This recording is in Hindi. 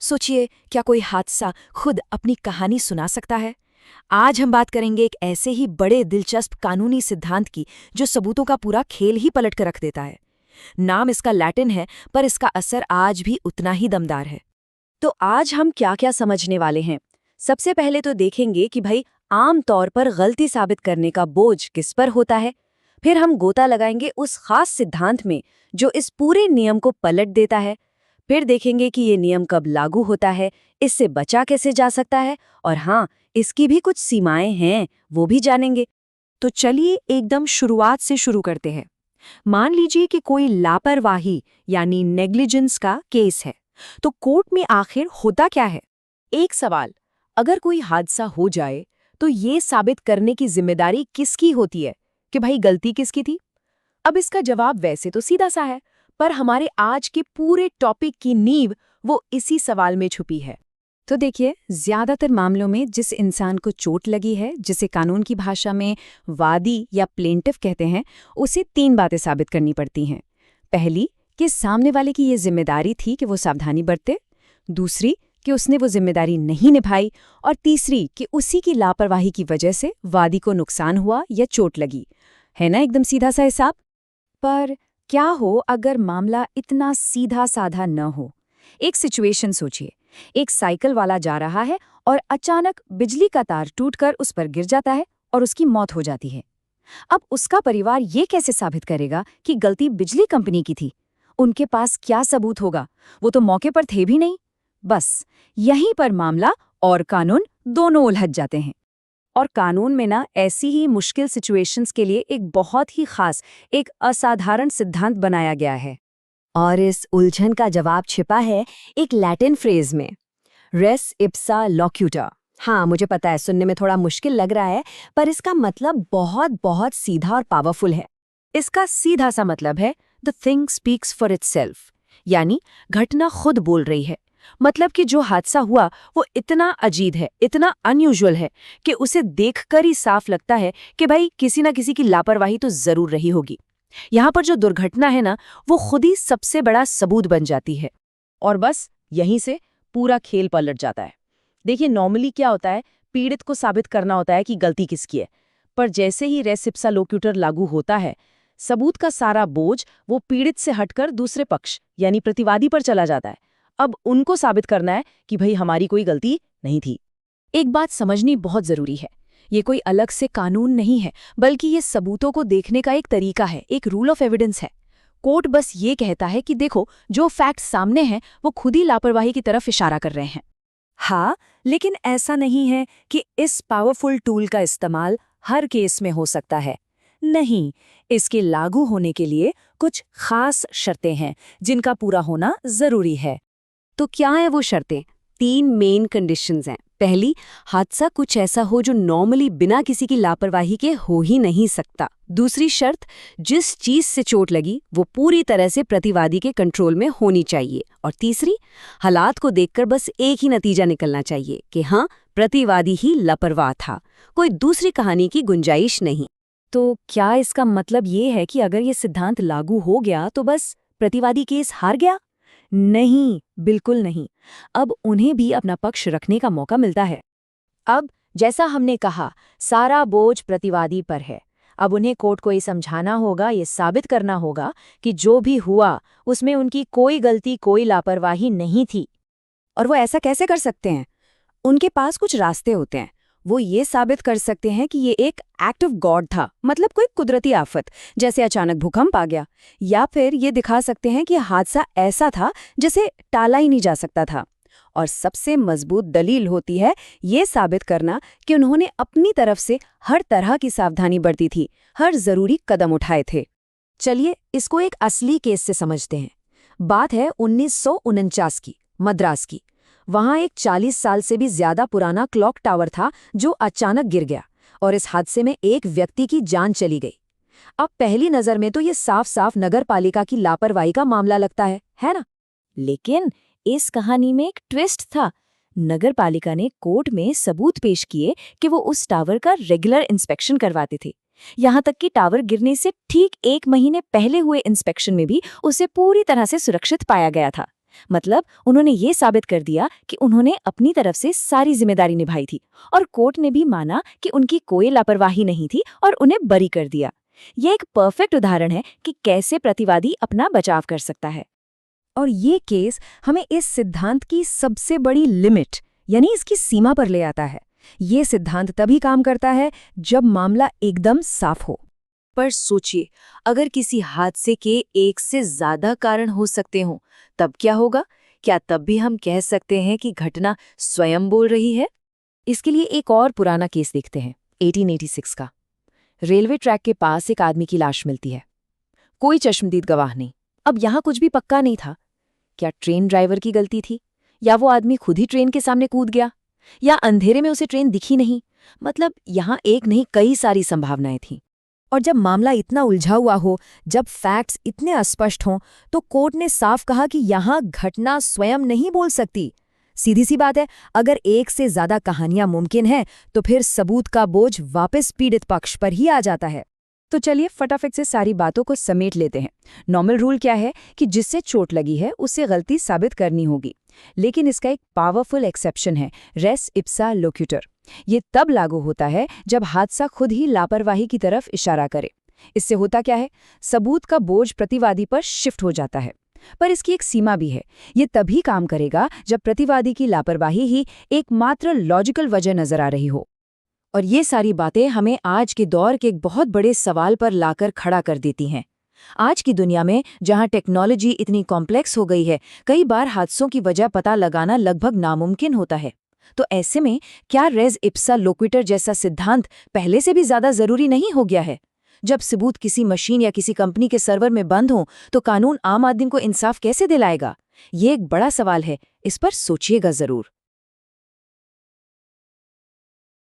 सोचिए, क्या कोई हादसा खुद अपनी कहानी सुना सकता है? आज हम बात करेंगे एक ऐसे ही बड़े दिलचस्प कानूनी सिद्धांत की जो सबूतों का पूरा खेल ही पलट कर रख देता है। नाम इसका लैटिन है, पर इसका असर आज भी उतना ही दमदार है। तो आज हम क्या क्या समझने वाले हैं। सबसे पहले तो देखेंगे कि भाई आम तौर पर गलती साबित करने का बोझ किस पर होता है। फिर हम गोता लगाएंगे उस खास सिद्धांत में जो इस पूरे नियम को पलट देता है। फिर देखेंगे कि ये नियम कब लागू होता है, इससे बचा कैसे जा सकता है, और हाँ, इसकी भी कुछ सीमाएं हैं, वो भी जानेंगे। तो चलिए एकदम शुरुआत से शुरू करते हैं। मान लीजिए कि कोई लापरवाही यानी नेग्लिजेंस का केस है, तो कोर्ट में आखिर होता क्या है? एक सवाल, अगर कोई हादसा हो जाए तो ये साबित करने की जिम्मेदारी किसकी होती है कि भाई गलती किसकी थी? अब इसका जवाब वैसे तो सीधा सा है, पर हमारे आज के पूरे टॉपिक की नींव वो इसी सवाल में छुपी है। तो देखिए, ज्यादातर मामलों में जिस इंसान को चोट लगी है, जिसे कानून की भाषा में वादी या प्लेंटिफ कहते हैं, उसे 3 बातें साबित करनी पड़ती हैं। पहली, कि सामने वाले की ये जिम्मेदारी थी कि वो सावधानी बरते। दूसरी, कि उसने वो जिम्मेदारी नहीं निभाई। और तीसरी, कि उसी की लापरवाही की वजह से वादी को नुकसान हुआ या चोट लगी। है ना एकदम सीधा सा हिसाब? पर क्या हो अगर मामला इतना सीधा साधा न हो? एक सिचुएशन सोचिए। एक साइकिल वाला जा रहा है और अचानक बिजली का तार टूटकर उस पर गिर जाता है और उसकी मौत हो जाती है। अब उसका परिवार ये कैसे साबित करेगा कि गलती बिजली कंपनी की थी? उनके पास क्या सबूत होगा? वो तो मौके पर थे भी नहीं। बस यहीं पर मामला और कानून दोनों उलझ जाते हैं। और कानून में ना ऐसी ही मुश्किल सिचुएशंस के लिए एक बहुत ही खास, एक असाधारण सिद्धांत बनाया गया है। और इस उलझन का जवाब छिपा है एक लैटिन फ्रेज में, रेस इप्सा लोक्यूटा। हाँ, मुझे पता है सुनने में थोड़ा मुश्किल लग रहा है, पर इसका मतलब बहुत बहुत सीधा और पावरफुल है। इसका सीधा सा मतलब है the thing speaks for itself, यानी घटना खुद बोल रही है। मतलब कि जो हादसा हुआ वो इतना अजीब है, इतना अनयूजुअल है कि उसे देखकर ही साफ लगता है कि भाई किसी ना किसी की लापरवाही तो जरूर रही होगी। यहाँ पर जो दुर्घटना है ना, वो खुद ही सबसे बड़ा सबूत बन जाती है। और बस यहीं से पूरा खेल पलट जाता है। देखिए, नॉर्मली क्या होता है, पीड़ित को साबित करना होता है कि गलती किसकी है। पर जैसे ही रेस इप्सा लोक्यूटर लागू होता है, सबूत का सारा बोझ वो पीड़ित से हटकर दूसरे पक्ष यानी प्रतिवादी पर चला जाता है। अब उनको साबित करना है कि भाई हमारी कोई गलती नहीं थी। एक बात समझनी बहुत जरूरी है, ये कोई अलग से कानून नहीं है, बल्कि ये सबूतों को देखने का एक तरीका है, एक रूल ऑफ एविडेंस है। कोर्ट बस ये कहता है कि देखो, जो फैक्ट सामने हैं वो खुद ही लापरवाही की तरफ इशारा कर रहे हैं। हाँ, लेकिन ऐसा नहीं है कि इस पावरफुल टूल का इस्तेमाल हर केस में हो सकता है। नहीं, इसके लागू होने के लिए कुछ खास शर्तें हैं जिनका पूरा होना जरूरी है। तो क्या है वो शर्तें? 3 मेन कंडीशंस हैं। पहली, हादसा कुछ ऐसा हो जो नॉर्मली बिना किसी की लापरवाही के हो ही नहीं सकता। दूसरी शर्त, जिस चीज से चोट लगी वो पूरी तरह से प्रतिवादी के कंट्रोल में होनी चाहिए। और तीसरी, हालात को देखकर बस एक ही नतीजा निकलना चाहिए कि हाँ, प्रतिवादी ही लापरवाह था, कोई दूसरी कहानी की गुंजाइश नहीं। तो क्या इसका मतलब ये है कि अगर ये सिद्धांत लागू हो गया तो बस प्रतिवादी केस हार गया? नहीं, बिल्कुल नहीं। अब उन्हें भी अपना पक्ष रखने का मौका मिलता है। अब जैसा हमने कहा, सारा बोझ प्रतिवादी पर है। अब उन्हें कोर्ट को ये समझाना होगा, ये साबित करना होगा कि जो भी हुआ उसमें उनकी कोई गलती, कोई लापरवाही नहीं थी। और वो ऐसा कैसे कर सकते हैं? उनके पास कुछ रास्ते होते हैं। वो ये साबित कर सकते हैं कि ये एक एक्ट ऑफ गॉड था, मतलब कोई कुदरती आफत, जैसे अचानक भूकंप आ गया। या फिर ये दिखा सकते हैं कि हादसा ऐसा था जिसे टाला ही नहीं जा सकता था। और सबसे मजबूत दलील होती है ये साबित करना कि उन्होंने अपनी तरफ से हर तरह की सावधानी बरती थी, हर जरूरी कदम उठाए थे। चलिए इसको एक असली केस से समझते हैं। बात है 1949 की, मद्रास की। वहां एक 40 साल से भी ज्यादा पुराना क्लॉक टावर था जो अचानक गिर गया, और इस हादसे में एक व्यक्ति की जान चली गई। अब पहली नजर में तो ये साफ साफ नगर पालिका की लापरवाही का मामला लगता है ना? लेकिन इस कहानी में एक ट्विस्ट था। नगर पालिका ने कोर्ट में सबूत पेश किए कि वो उस टावर का रेगुलर इंस्पेक्शन करवाते थे। यहाँ तक कि टावर गिरने से ठीक 1 महीने पहले हुए इंस्पेक्शन में भी उसे पूरी तरह से सुरक्षित पाया गया था। मतलब उन्होंने ये साबित कर दिया कि उन्होंने अपनी तरफ से सारी जिम्मेदारी निभाई थी और कोर्ट ने भी माना कि उनकी कोई लापरवाही नहीं थी और उन्हें बरी कर दिया। यह एक परफेक्ट उदाहरण है कि कैसे प्रतिवादी अपना बचाव कर सकता है। और ये केस हमें इस सिद्धांत की सबसे बड़ी लिमिट यानी इसकी सीमा पर ले आता है। ये सिद्धांत तभी काम करता है जब मामला एकदम साफ हो। पर सोचिए, अगर किसी हादसे के एक से ज्यादा कारण हो सकते हों, तब क्या होगा? क्या तब भी हम कह सकते हैं कि घटना स्वयं बोल रही है? इसके लिए एक और पुराना केस देखते हैं, 1886 का। रेलवे ट्रैक के पास एक आदमी की लाश मिलती है। कोई चश्मदीद गवाह नहीं। अब यहाँ कुछ भी पक्का नहीं था। क्या ट्रेन ड्राइवर की गलती थी, या वो आदमी खुद ही ट्रेन के सामने कूद गया, या अंधेरे में उसे ट्रेन दिखी नहीं? मतलब यहाँ एक नहीं कई सारी संभावनाएं थीं। और जब मामला इतना उलझा हुआ हो, जब फैक्ट्स इतने अस्पष्ट हों, तो कोर्ट ने साफ कहा कि यहाँ घटना स्वयं नहीं बोल सकती। सीधी सी बात है, अगर एक से ज्यादा कहानियां मुमकिन हैं, तो फिर सबूत का बोझ वापस पीड़ित पक्ष पर ही आ जाता है। तो चलिए फटाफट से सारी बातों को समेट लेते हैं। नॉर्मल रूल क्या है कि जिससे चोट लगी है उससे गलती साबित करनी होगी, लेकिन इसका एक पावरफुल एक्सेप्शन है, रेस इप्सा लोक्यूटर। ये तब लागू होता है जब हादसा खुद ही लापरवाही की तरफ इशारा करे। इससे होता क्या है, सबूत का बोझ प्रतिवादी पर शिफ्ट हो जाता है। पर इसकी एक सीमा भी है। ये तभी काम करेगा जब प्रतिवादी की लापरवाही ही एकमात्र लॉजिकल वजह नजर आ रही हो। और ये सारी बातें हमें आज के दौर के एक बहुत बड़े सवाल पर लाकर खड़ा कर देती हैं। आज की दुनिया में जहां टेक्नोलॉजी इतनी कॉम्प्लेक्स हो गई है, कई बार हादसों की वजह पता लगाना लगभग नामुमकिन होता है। तो ऐसे में क्या रेस इप्सा लोक्यूटर जैसा सिद्धांत पहले से भी ज्यादा जरूरी नहीं हो गया है? जब सबूत किसी मशीन या किसी कंपनी के सर्वर में बंद हो, तो कानून आम आदमी को इंसाफ कैसे दिलाएगा? ये एक बड़ा सवाल है, इस पर सोचिएगा जरूर।